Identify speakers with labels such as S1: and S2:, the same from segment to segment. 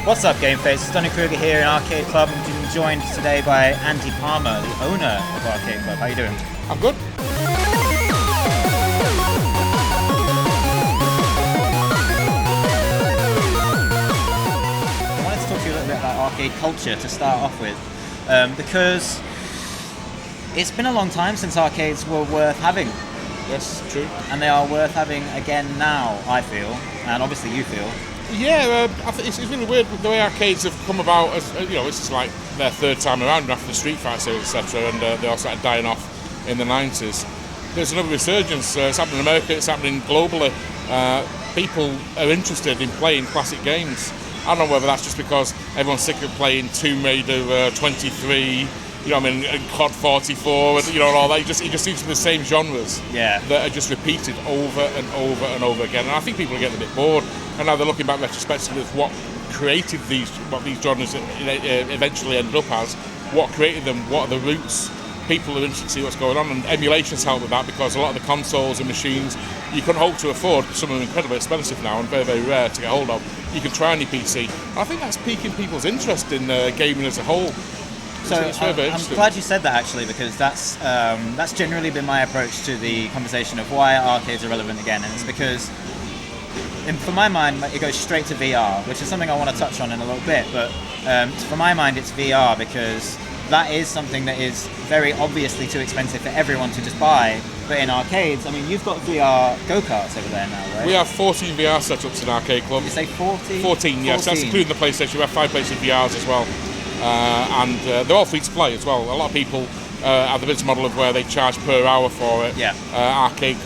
S1: What's up, GameFace? It's DunningKruger here in Arcade Club. I'm joined today by Andy Palmer, the owner of Arcade Club. How are you doing?
S2: I'm good.
S1: I wanted to talk to you a little bit about arcade culture to start off with, because it's been a long time since arcades were worth having.
S2: Yes, true.
S1: And they are worth having again now, I feel, and obviously you feel.
S2: Yeah, I think it's really weird the way arcades have come about. As this is like their third time around after the Street Fighter series, etc., and they all started dying off in the 90s. There's another resurgence. It's happening in America. It's happening globally. People are interested in playing classic games. I don't know whether that's just because everyone's sick of playing Tomb Raider 23. And COD 44, and all that. It just seems to be the same genres that are just repeated over and over and over again. And I think people are getting a bit bored. And now they're looking back retrospectively at what created what these genres eventually ended up as, what created them, what are the roots. People are interested to see what's going on, and emulations help with that because a lot of the consoles and machines you couldn't hope to afford. Some of them are incredibly expensive now and very, very rare to get hold of. You can try on your PC. I think that's piquing people's interest in gaming as a whole.
S1: So I'm glad you said that, actually, because that's generally been my approach to the conversation of why arcades are relevant again, and it's because, for my mind, it goes straight to VR, which is something I want to touch on in a little bit, but for my mind it's VR because that is something that is very obviously too expensive for everyone to just buy, but in arcades, I mean, you've got VR go-karts over there now, right?
S2: We have 14 VR setups in Arcade Club.
S1: Did you say 14?
S2: 14, yes, that's including the PlayStation. We have 5 PlayStation VRs as well. And they're all free to play as well. A lot of people have the business model of where they charge per hour for it.
S1: Yeah.
S2: Arcade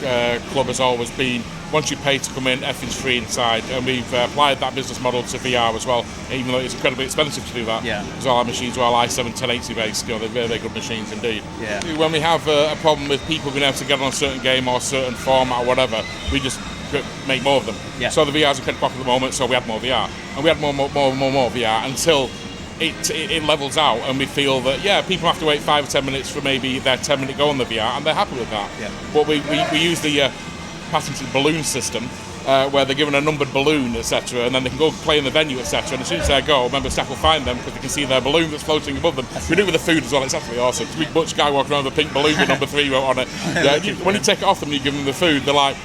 S2: Club has always been, once you pay to come in, everything's free inside. And we've applied that business model to VR as well, even though it's incredibly expensive to do that.
S1: Yeah.
S2: Because all our machines are all i7 1080 based. They're very, very good machines indeed.
S1: Yeah.
S2: When we have a problem with people being able to get on a certain game or a certain format or whatever, we just make more of them.
S1: Yeah.
S2: So the VRs are quite popular at the moment, so we had more VR. And we had more VR until it levels out, and we feel that people have to wait 5 or 10 minutes for maybe their 10-minute go on the VR, and they're happy with that.
S1: Yeah.
S2: But we use the patented balloon system, where they're given a numbered balloon, etc., and then they can go play in the venue, etc. And as soon as they go, member staff will find them because they can see their balloon that's floating above them. We do it with the food as well. It's absolutely awesome. It's a big butch guy walking around with a pink balloon with number 3 wrote on it. When you take it off them and you give them the food, they're like,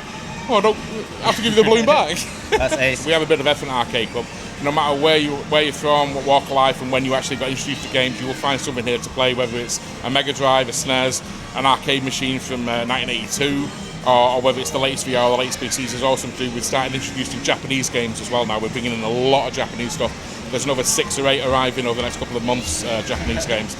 S2: "Oh, I don't have to give you the balloon back."
S1: That's ace.
S2: We have a bit of effort in Arcade Club. No matter where you're from, what walk of life, and when you actually got introduced to games, you will find something here to play, whether it's a Mega Drive, a SNES, an arcade machine from 1982, or whether it's the latest VR or the latest PCs. There's also something we've started introducing Japanese games as well now. We're bringing in a lot of Japanese stuff. There's another 6 or 8 arriving over the next couple of months, Japanese games.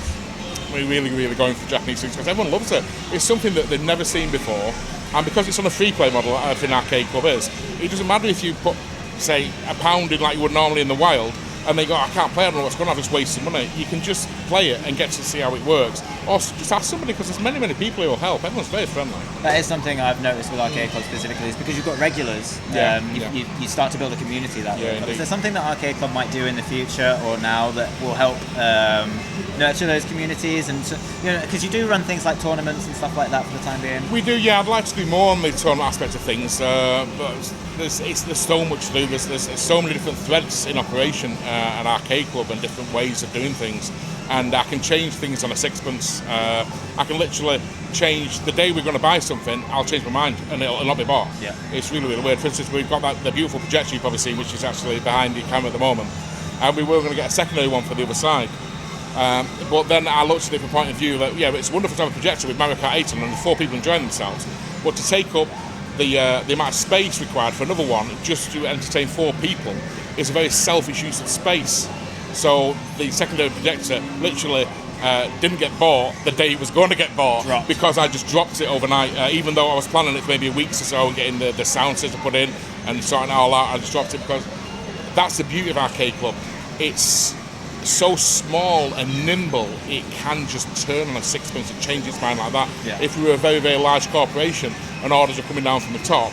S2: We're really, really going for Japanese things because everyone loves it. It's something that they've never seen before, and because it's on a free play model, I think Arcade Club is, it doesn't matter if you put, say, £1 in like you would normally in the wild, and they go, "I can't play, I don't know what's going on, I've just wasted money." You can just play it and get to see how it works. Or just ask somebody, because there's many people who will help. Everyone's very friendly.
S1: That is something I've noticed with Arcade Club specifically, is because you've got regulars, you start to build a community that way. Is there something that Arcade Club might do in the future or now that will help nurture those communities? And because you do run things like tournaments and stuff like that for the time being.
S2: We do, yeah. I'd like to do more on the tournament aspect of things, but there's so much to do. There's so many different threads in operation at Arcade Club and different ways of doing things. And I can change things on a sixpence. I can literally change the day we're going to buy something. I'll change my mind and it'll not be bought.
S1: Yeah.
S2: It's really, really weird. For instance, we've got the beautiful projector you've probably seen, which is actually behind the camera at the moment, and we were going to get a secondary one for the other side. But then I looked at it from a point of view that it's wonderful to have a projector with Mario Kart 8 on and 4 people enjoying themselves, but to take up the amount of space required for another one just to entertain 4 people is a very selfish use of space. So the secondary projector literally didn't get bought the day it was going to get bought because I just dropped it overnight. Even though I was planning it for maybe a week or so and getting the sound system put in and sorting it all out, I just dropped it because that's the beauty of Arcade Club. It's so small and nimble, it can just turn on a sixpence and change its mind like that.
S1: Yeah.
S2: If we were a very, very large corporation and orders are coming down from the top,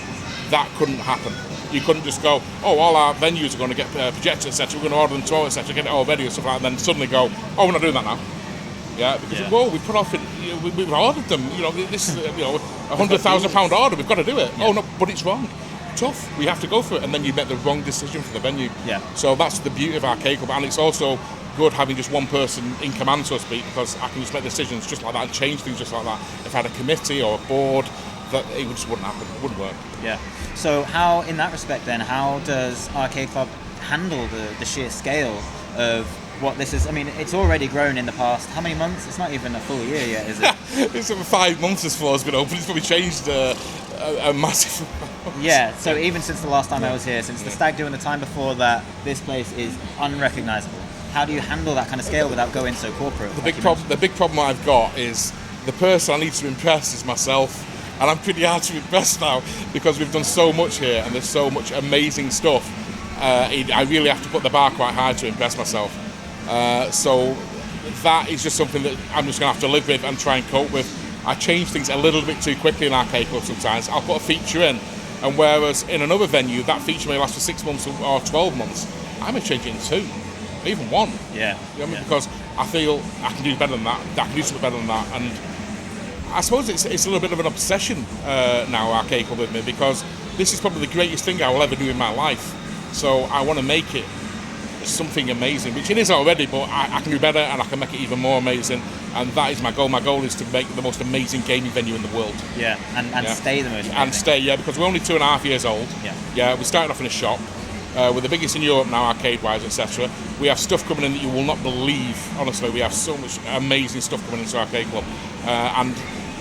S2: that couldn't happen. You couldn't just go, all our venues are going to get projectors, etc. We're going to order them tomorrow, etc. Get it all ready or stuff like that. And then suddenly go, we're not doing that now. Yeah, because we put off it. We've ordered them. This is £100,000 order. We've got to do it.
S1: Yeah.
S2: Oh no, but it's wrong. tough. We have to go for it, and then you make the wrong decision for the venue.
S1: Yeah.
S2: So that's the beauty of Arcade Club, and it's also good having just one person in command, so to speak, because I can just make decisions just like that and change things just like that. If I had a committee or a board, that it just wouldn't happen. It wouldn't work.
S1: Yeah. So how, in that respect, then, how does Arcade Club handle the sheer scale of what this is? I mean, it's already grown in the past. How many months? It's not even a full year yet, is it?
S2: It's over 5 months this floor's been open. It's probably changed a massive amount.
S1: Yeah, so even since the last time I was here, since the Stag Do and the time before that, this place is unrecognisable. How do you handle that kind of scale without going so corporate?
S2: The big problem I've got is the person I need to impress is myself, and I'm pretty hard to impress now because we've done so much here and there's so much amazing stuff. I really have to put the bar quite high to impress myself. So that is just something that I'm just going to have to live with and try and cope with. I change things a little bit too quickly in Arcade Club sometimes. I'll put a feature in, and whereas in another venue that feature may last for 6 months or 12 months, I may change it in 2, even 1.
S1: Yeah.
S2: You know what I mean? Because I feel I can do better than that. I can do something better than that, and I suppose it's a little bit of an obsession now, Arcade Club, with me, because this is probably the greatest thing I will ever do in my life. So I want to make it something amazing, which it is already, but I can do better and I can make it even more amazing, and that is my goal. My goal is to make the most amazing gaming venue in the world.
S1: Yeah, and stay the most amazing.
S2: And stay, yeah, because we're only 2.5 years old. Yeah, we started off in a shop. We're the biggest in Europe now, arcade-wise, etc. We have stuff coming in that you will not believe. Honestly, we have so much amazing stuff coming into Arcade Club, and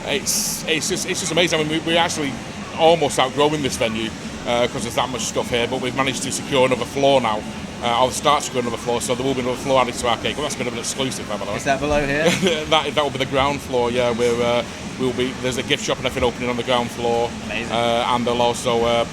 S2: it's just amazing. I mean, we're actually almost outgrowing this venue because there's that much stuff here, but we've managed to secure another floor now. I'll start to go another floor, so there will be another floor added to Arcade Club. That's a bit of an exclusive, by the way.
S1: Is that below here?
S2: that will be the ground floor. Yeah, there's a gift shop and everything opening on the ground floor.
S1: Amazing.
S2: And there'll also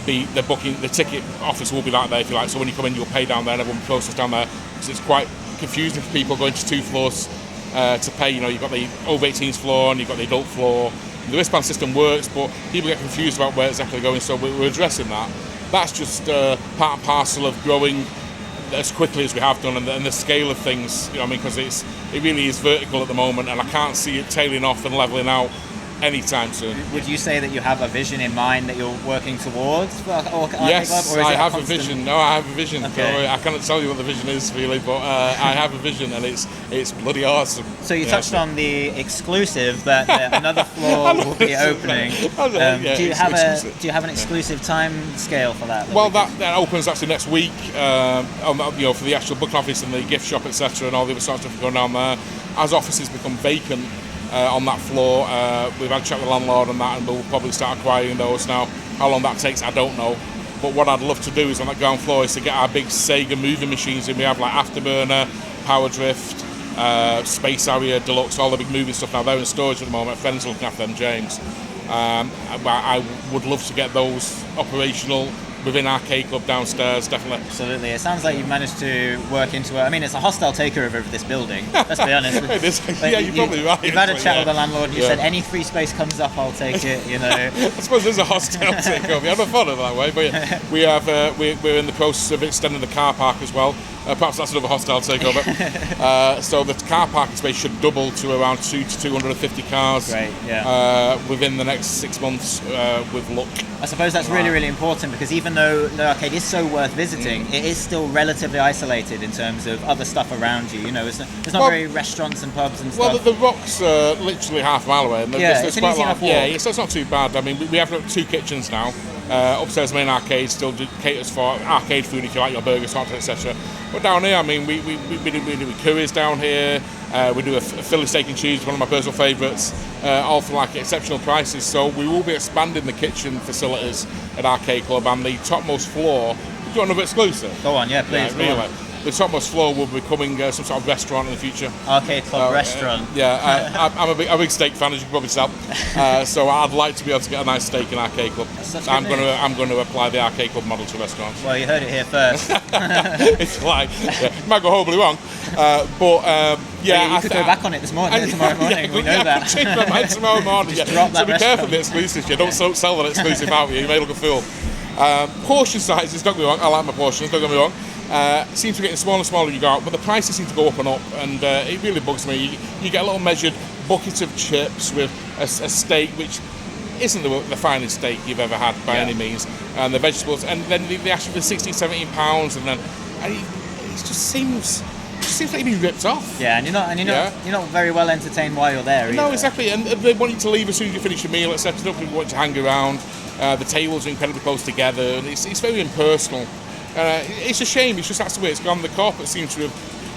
S2: be the ticket office will be like there if you like. So when you come in, you'll pay down there, and everyone process down there, because it's quite confusing for people going to 2 floors to pay. You know, you've got the over 18s floor and you've got the adult floor. The wristband system works, but people get confused about where it's actually going. So we're addressing that. That's just part and parcel of growing as quickly as we have done, and the scale of things. You know what I mean? Because it really is vertical at the moment, and I can't see it tailing off and leveling out anytime soon.
S1: Would you say that you have a vision in mind that you're working towards for
S2: Yes,
S1: Club, or is
S2: I
S1: it
S2: have
S1: constant...
S2: a vision. No, I have a vision.
S1: Okay.
S2: I cannot tell you what the vision is really, but I have a vision, and it's bloody awesome.
S1: So you touched on the exclusive that another floor will be opening. Do you have an exclusive time scale for that?
S2: Well, that opens actually next week. For the actual book office and the gift shop, etc., and all the other sorts of stuff going down there. As offices become vacant on that floor, we've had a chat with the landlord on that, and we'll probably start acquiring those now. How long that takes, I don't know. But what I'd love to do is on that ground floor is to get our big Sega moving machines in. We have like Afterburner, Power Drift, Space Harrier, Deluxe, all the big moving stuff now. They're in storage at the moment. Friends looking after them, James. I would love to get those operational within Arcade Club downstairs, definitely.
S1: Absolutely. It sounds like you've managed to work into it. I mean, it's a hostile takeover of this building, let's be honest.
S2: You're probably right.
S1: You've had a chat with the landlord, you said any free space comes up, I'll take it, you know.
S2: I suppose there's a hostile takeover. I never thought of it that way, but yeah, we're in the process of extending the car park as well. Perhaps that's another hostile takeover. So the car parking space should double to around 2 to 250 cars.
S1: Great, yeah.
S2: Within the next 6 months with luck.
S1: I suppose that's really, really important, because even though the arcade is so worth visiting, it is still relatively isolated in terms of other stuff around you. You know, there's not very restaurants and pubs and stuff.
S2: Well, the Rock's literally half a mile away. And
S1: it's an easy enough walk.
S2: Yeah, so it's not too bad. I mean, we have 2 kitchens now. Upstairs, main arcade still caters for arcade food if you like your burgers, hot dogs, etc. But down here, I mean, we do curries down here. We do a Philly steak and cheese, one of my personal favourites, all for like exceptional prices. So we will be expanding the kitchen facilities at Arcade Club, and the topmost floor. Do you want another exclusive?
S1: Go on, yeah, please.
S2: Yeah, really. The topmost floor will be becoming some sort of restaurant in the future.
S1: Arcade Club restaurant.
S2: I'm a big steak fan, as you can probably tell. So I'd like to be able to get a nice steak in Arcade Club. I'm going to apply the Arcade Club model to restaurants.
S1: Well, you heard it here first.
S2: It's like, it might go horribly wrong,
S1: you could go back on it tomorrow morning. We know that.
S2: Change my mind tomorrow morning.
S1: Just drop that
S2: so be careful with the exclusives. Don't sell that exclusive out. You may look a fool. Portion sizes, don't get me wrong. I like my portions. Don't get me wrong. Seems to be getting smaller and smaller as you go out, but the prices seem to go up and up, and it really bugs me. You get a little measured bucket of chips with a steak, which isn't the finest steak you've ever had by any means, and the vegetables, and then they ask you for 16, 17 pounds, and it just seems like you're being ripped off.
S1: Yeah, and you're not very well entertained while you're there either.
S2: No, exactly, and they want you to leave as soon as you finish your meal, etc. They don't want you to hang around. The tables are incredibly close together, and it's very impersonal. It's a shame. It's just that's the way it's gone. The corporate seems to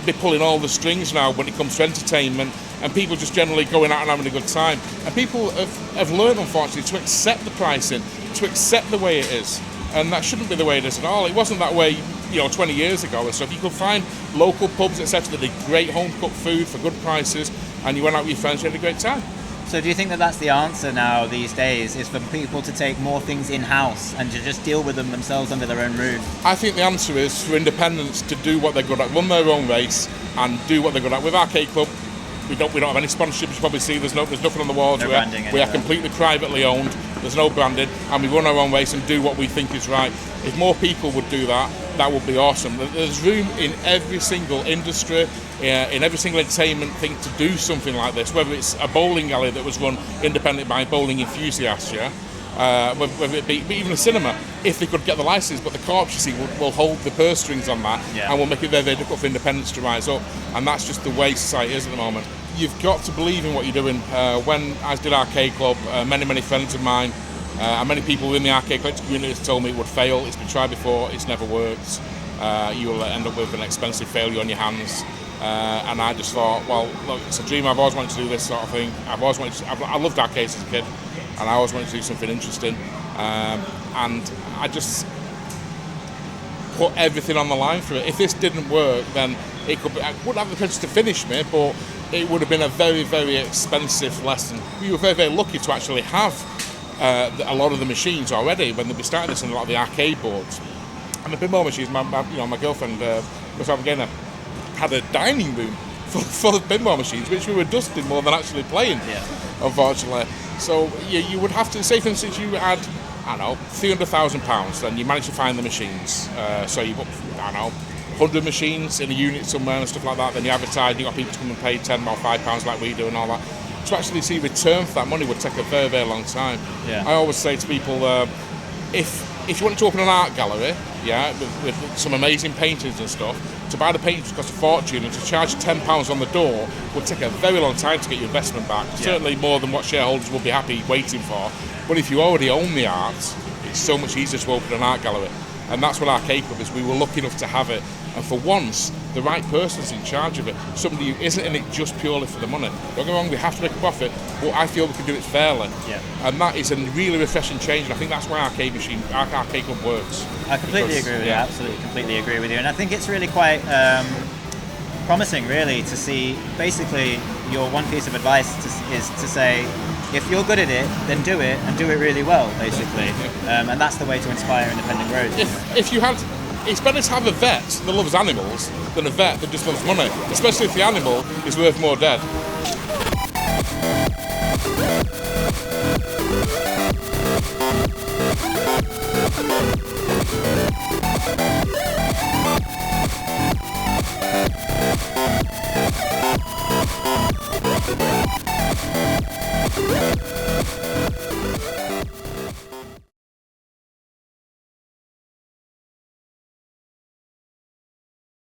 S2: be pulling all the strings now when it comes to entertainment, and people just generally going out and having a good time. And people have learned, unfortunately, to accept the pricing, to accept the way it is, and that shouldn't be the way it is at all. It wasn't that way, 20 years ago or so. If you could find local pubs, etc., that did great home-cooked food for good prices, and you went out with your friends, you had a great time.
S1: So do you think that that's the answer now these days, is for people to take more things in-house and to just deal with them themselves under their own roof?
S2: I think the answer is for independents to do what they're good at, run their own race and do what they're good at. With Arcade Club, we don't have any sponsorships. You probably see there's nothing on the walls.
S1: No branding.
S2: We are completely privately owned. There's no branding, and we run our own race and do what we think is right. If more people would do that, that would be awesome. There's room in every single industry, in every single entertainment thing to do something like this, whether it's a bowling alley that was run independently by bowling enthusiasts, whether it be even a cinema, if they could get the license, but the corps, you see, will hold the purse strings on that, and will make it very, very difficult for independents to rise up, and that's just the way society is at the moment. You've got to believe in what you're doing. When I did Arcade Club, many friends of mine, and many people within the arcade collector community have told me it would fail. It's been tried before, it's never worked. You will end up with an expensive failure on your hands. And I just thought, well, look, it's a dream. I've always wanted to do this sort of thing. I loved arcades as a kid, and I always wanted to do something interesting. And I just put everything on the line for it. If this didn't work, then I wouldn't have the potential to finish me, but it would have been a very, very expensive lesson. We were very, very lucky to actually have a lot of the machines already when we started this, and a lot of the arcade boards. And the pinball machines, my girlfriend, had a dining room full of pinball machines, which we were dusting more than actually playing, unfortunately. So you would have to say, for instance, you had, £300,000, then you managed to find the machines. So you put, 100 machines in a unit somewhere and stuff like that, then you advertise, you got people to come and pay £10 or £5 like we do and all that. To actually see return for that money would take a very, very long time. I always say to people, if you want to open an art gallery, with some amazing paintings and stuff, to buy the paintings costs a fortune, and to charge £10 on the door would take a very long time to get your investment back. Certainly more than what shareholders will be happy waiting for. But if you already own the art, it's so much easier to open an art gallery. And that's what Arcade Club is. We were lucky enough to have it. And for once, the right person's in charge of it. Somebody who isn't in it just purely for the money. Don't get me wrong, we have to make a profit, but I feel we can do it fairly. And that is a really refreshing change, and I think that's why Arcade Club works.
S1: I completely agree with you, absolutely, completely agree with you. And I think it's really quite promising, really, to see, basically, your one piece of advice is to say, if you're good at it, then do it, and do it really well, basically. And that's the way to inspire independent growth.
S2: It's better to have a vet that loves animals than a vet that just loves money, especially if the animal is worth more dead.